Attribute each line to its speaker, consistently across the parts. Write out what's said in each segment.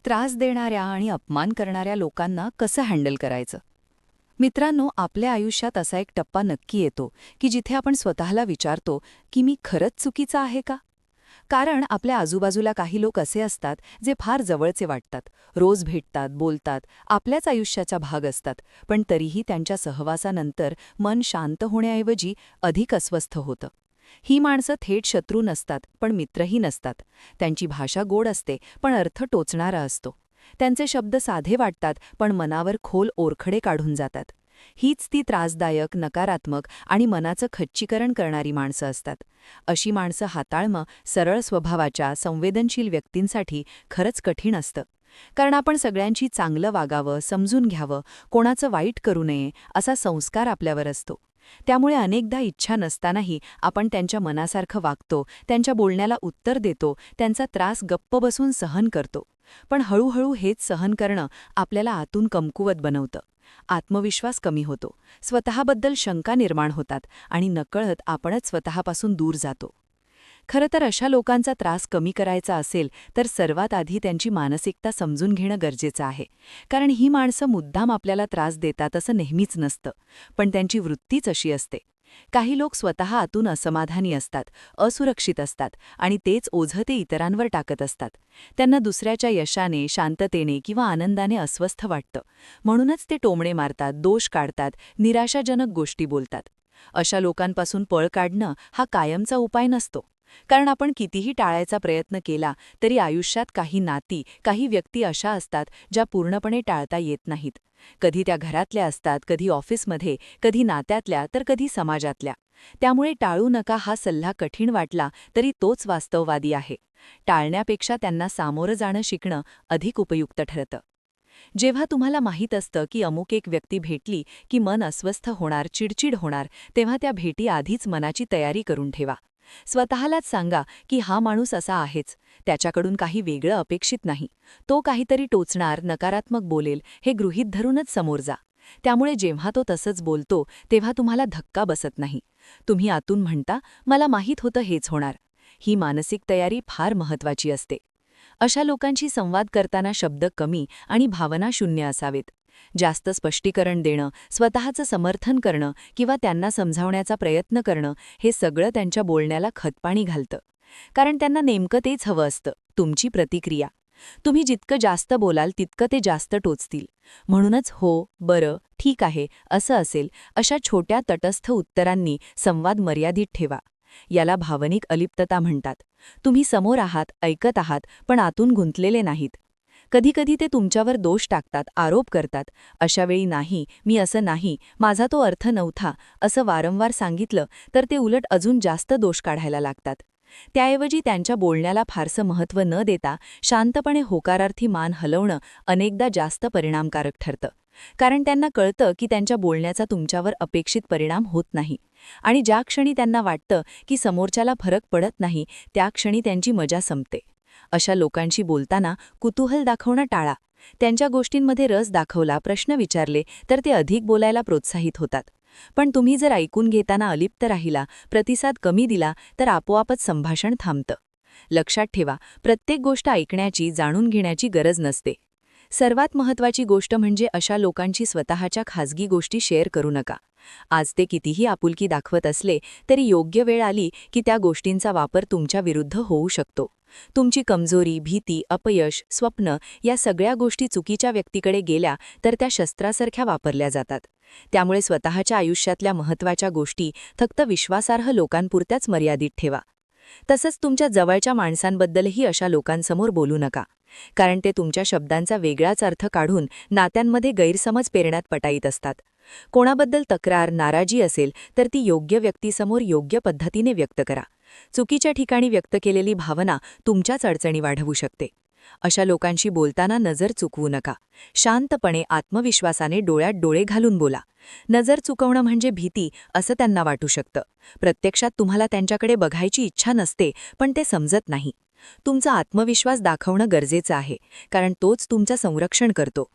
Speaker 1: त्रास देणाऱ्या आणि अपमान करणाऱ्या लोकांना कसं हँडल करायचं? मित्रांनो, आपल्या आयुष्यात असा एक टप्पा नक्की येतो की जिथे आपण स्वतःला विचारतो की मी खरंच चुकीचा आहे का? कारण आपल्या आजूबाजूला काही लोक असे असतात जे फार जवळचे वाटतात, रोज भेटतात, बोलतात, आपल्याच आयुष्याचा भाग असतात, पण तरीही त्यांच्या सहवासानंतर मन शांत होण्याऐवजी अधिक अस्वस्थ होतं. ही माणसं थेट शत्रू नसतात, पण मित्रही नसतात. त्यांची भाषा गोड असते, पण अर्थ टोचणारा असतो. त्यांचे शब्द साधे वाटतात, पण मनावर खोल ओरखडे काढून जातात. हीच ती त्रासदायक, नकारात्मक आणि मनाचं खच्चीकरण करणारी माणसं असतात. अशी माणसं हाताळणं सरळ स्वभावाच्या, संवेदनशील व्यक्तींसाठी खरंच कठीण असतं. कारण आपण सगळ्यांशी चांगलं वागावं, समजून घ्यावं, कोणाचं वाईट करू नये, असा संस्कार आपल्यावर असतो. त्यामुळे अनेकदा इच्छा नसतानाही आपण त्यांच्या मनासारखं वागतो, त्यांच्या बोलण्याला उत्तर देतो, त्यांचा त्रास गप्प बसून सहन करतो. पण हळूहळू हेच सहन करणं आपल्याला आतून कमकुवत बनवतं. आत्मविश्वास कमी होतो, स्वतःबद्दल शंका निर्माण होतात आणि नकळत आपणच स्वतःपासून दूर जातो. खरं तर अशा लोकांचा त्रास कमी करायचा असेल तर सर्वात आधी त्यांची मानसिकता समजून घेणं गरजेचं आहे. कारण ही माणसं मुद्दाम आपल्याला त्रास देतात असं नेहमीच नसतं, पण त्यांची वृत्तीच अशी असते. काही लोक स्वतः आतून असमाधानी असतात, असुरक्षित असतात आणि तेच ओझं ते इतरांवर टाकत असतात. त्यांना दुसऱ्याच्या यशाने, शांततेने किंवा आनंदाने अस्वस्थ वाटतं. म्हणूनच ते टोमणे मारतात, दोष काढतात, निराशाजनक गोष्टी बोलतात. अशा लोकांपासून पळ काढणं हा कायमचा उपाय नसतो. कारण आपण कितीही टाळायचा प्रयत्न केला तरी आयुष्यात काही नाती, काही व्यक्ती अशा असतात ज्या पूर्णपणे टाळता येत नाहीत. कधी त्या घरातल्या असतात, कधी ऑफिसमध्ये, कधी नात्यातल्या, तर कधी समाजातल्या. त्यामुळे टाळू नका हा सल्ला कठीण वाटला तरी तोच वास्तववादी आहे. टाळण्यापेक्षा त्यांना सामोरं जाणं शिकणं अधिक उपयुक्त ठरतं. जेव्हा तुम्हाला माहीत असतं की अमुक एक व्यक्ती भेटली की मन अस्वस्थ होणार, चिडचिड होणार, तेव्हा त्या भेटी आधीच मनाची तयारी करून ठेवा. स्वतःलाच सांगा की हा माणूस असा आहेच, त्याच्याकडून काही वेगळं अपेक्षित नाही. तो काहीतरी टोचणार, नकारात्मक बोलेल हे गृहीत धरूनच समोर जा. त्यामुळे जेव्हा तो तसंच बोलतो तेव्हा तुम्हाला धक्का बसत नाही. तुम्ही आतून म्हणता, मला माहीत होतं हेच होणार. ही मानसिक तयारी फार महत्त्वाची असते. अशा लोकांशी संवाद करताना शब्द कमी आणि भावना शून्य असावेत. जास्त स्पष्टीकरण देणं, स्वतःचं समर्थन करणं किंवा त्यांना समजावण्याचा प्रयत्न करणं हे सगळं त्यांच्या बोलण्याला खतपाणी घालतं. कारण त्यांना नेमकं तेच हवं असतं, तुमची प्रतिक्रिया. तुम्ही जितकं जास्त बोलाल तितकं ते जास्त टोचतील. म्हणूनच हो, बरं, ठीक आहे, असं असेल अशा छोट्या तटस्थ उत्तरांनी संवाद मर्यादित ठेवा. याला भावनिक अलिप्तता म्हणतात. तुम्ही समोर आहात, ऐकत आहात, पण आतून गुंतलेले नाहीत. कधीकधी ते तुमच्यावर दोष टाकतात, आरोप करतात. अशावेळी नाही, मी असं नाही, माझा तो अर्थ नव्हता, असं वारंवार सांगितलं तर ते उलट अजून जास्त दोष काढायला लागतात. त्याऐवजी त्यांच्या बोलण्याला फारसं महत्त्व न देता शांतपणे होकारार्थी मान हलवणं अनेकदा जास्त परिणामकारक ठरतं. कारण त्यांना कळतं की त्यांच्या बोलण्याचा तुमच्यावर अपेक्षित परिणाम होत नाही. आणि ज्या क्षणी त्यांना वाटतं की समोरच्याला फरक पडत नाही, त्या क्षणी त्यांची मजा संपते. अशा लोकांशी बोलताना कुतूहल दाखवणं टाळा. त्यांच्या गोष्टींमध्ये रस दाखवला, प्रश्न विचारले तर ते अधिक बोलायला प्रोत्साहित होतात. पण तुम्ही जर ऐकून घेताना अलिप्त राहिला, प्रतिसाद कमी दिला तर आपोआपच संभाषण थांबतं. लक्षात ठेवा, प्रत्येक गोष्ट ऐकण्याची, जाणून घेण्याची गरज नसते. सर्वात महत्त्वाची गोष्ट म्हणजे अशा लोकांची स्वतःच्या खाजगी गोष्टी शेअर करू नका. आज ते कितीही आपुलकी दाखवत असले तरी योग्य वेळ आली की त्या गोष्टींचा वापर तुमच्या विरुद्ध होऊ शकतो. तुमची कमजोरी, भीती, अपयश, स्वप्न या सगळ्या गोष्टी चुकीच्या व्यक्तीकडे गेल्या तर त्या शस्त्रासारख्या वापरल्या जातात. त्यामुळे स्वतःच्या आयुष्यातल्या महत्त्वाच्या गोष्टी फक्त विश्वासार्ह लोकांपुरत्याच मर्यादित ठेवा. तसंच तुमच्या जवळच्या माणसांबद्दलही अशा लोकांसमोर बोलू नका. कारण ते तुमच्या शब्दांचा वेगळाच अर्थ काढून नात्यांमध्ये गैरसमज पेरण्यात पटाईत असतात. कोणाबद्दल तक्रार, नाराजी असेल तर ती योग्य व्यक्तीसमोर योग्य पद्धतीने व्यक्त करा. चुकीच्या ठिकाणी व्यक्त केलेली भावना तुमच्याच अडचणी वाढवू शकते. अशा लोकांशी बोलताना नजर चुकवू नका. शांतपणे, आत्मविश्वासाने डोळ्यात डोळे घालून बोला. नजर चुकवणं म्हणजे भीती असं त्यांना वाटू शकतं. प्रत्यक्षात तुम्हाला त्यांच्याकडे बघायची इच्छा नसते, पण ते समजत नाही. तुमचा आत्मविश्वास दाखवणं गरजेचं आहे, कारण तोच तुमचं संरक्षण करतो.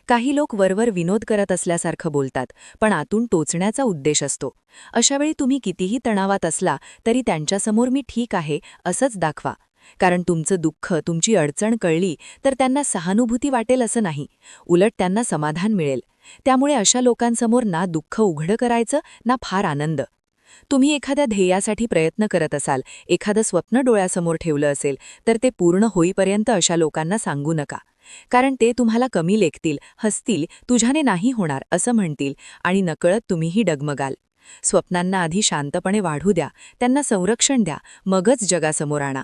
Speaker 1: काही लोक वरवर विनोद करत असल्यासारखं बोलतात, पण आतून टोचण्याचा उद्देश असतो. अशावेळी तुम्ही कितीही तणावात असला तरी त्यांच्यासमोर मी ठीक आहे असंच दाखवा. कारण तुमचं दुःख, तुमची अडचण कळली तर त्यांना सहानुभूती वाटेल असं नाही, उलट त्यांना समाधान मिळेल. त्यामुळे अशा लोकांसमोर ना दुःख उघडं करायचं ना फार आनंद. तुम्ही एखाद्या ध्येयासाठी प्रयत्न करत असाल, एखादं स्वप्न डोळ्यासमोर ठेवलं असेल, तर ते पूर्ण होईपर्यंत अशा लोकांना सांगू नका. कारण ते तुम्हाला कमी लेखतील, हसतील, तुझ्याने नाही होणार असं म्हणतील आणि नकळत तुम्हीही डगमगाल. स्वप्नांना आधी शांतपणे वाढू द्या, त्यांना संरक्षण द्या, मगच जगासमोर आणा.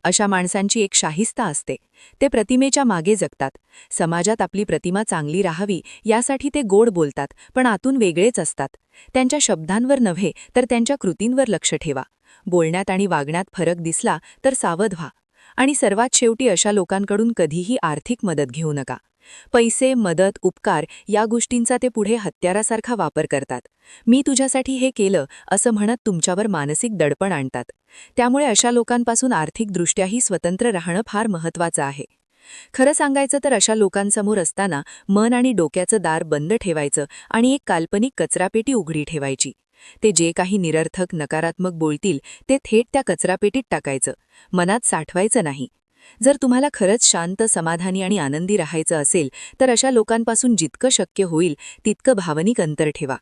Speaker 1: अशा माणसांची एक शाहिस्ता असते. ते प्रतिमेच्या मागे जगतात. समाजात आपली प्रतिमा चांगली राहावी यासाठी ते गोड बोलतात, पण आतून वेगळेच असतात. त्यांच्या शब्दांवर नव्हे तर त्यांच्या कृतींवर लक्ष ठेवा. बोलण्यात आणि वागण्यात फरक दिसला तर सावध व्हा. आणि सर्वात शेवटी अशा लोकांकडून कधीही आर्थिक मदत घेऊ नका. पैसे, मदत, उपकार या गोष्टींचा ते पुढे हत्यारासारखा वापर करतात. मी तुझ्यासाठी हे केलं असं म्हणत तुमच्यावर मानसिक दडपण आणतात. त्यामुळे अशा लोकांपासून आर्थिकदृष्ट्याही स्वतंत्र राहणं फार महत्त्वाचं आहे. खरं सांगायचं तर अशा लोकांसमोर असताना मन आणि डोक्याचं दार बंद ठेवायचं आणि एक काल्पनिक कचरापेटी उघडी ठेवायची. ते जे काही निरर्थक, नकारात्मक बोलतील ते थेट त्या कचरापेटीत टाकायचं, मनात साठवायचं नाही. जर तुम्हाला खरंच शांत, समाधानी आणि आनंदी राहायचं असेल तर अशा लोकांपासून जितकं शक्य होईल तितकं भावनिक अंतर ठेवा.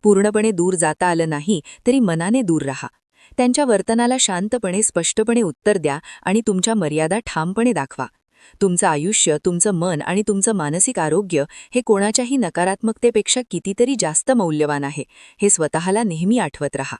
Speaker 1: पूर्णपणे दूर जाता आलं नाही तरी मनाने दूर राहा. त्यांच्या वर्तनाला शांतपणे, स्पष्टपणे उत्तर द्या आणि तुमच्या मर्यादा ठामपणे दाखवा. तुमचं आयुष्य, तुमचं मन आणि तुमचं मानसिक आरोग्य हे कोणाच्याही नकारात्मकतेपेक्षा कितीतरी जास्त मौल्यवान आहे, हे स्वतःला नेहमी आठवत राहा.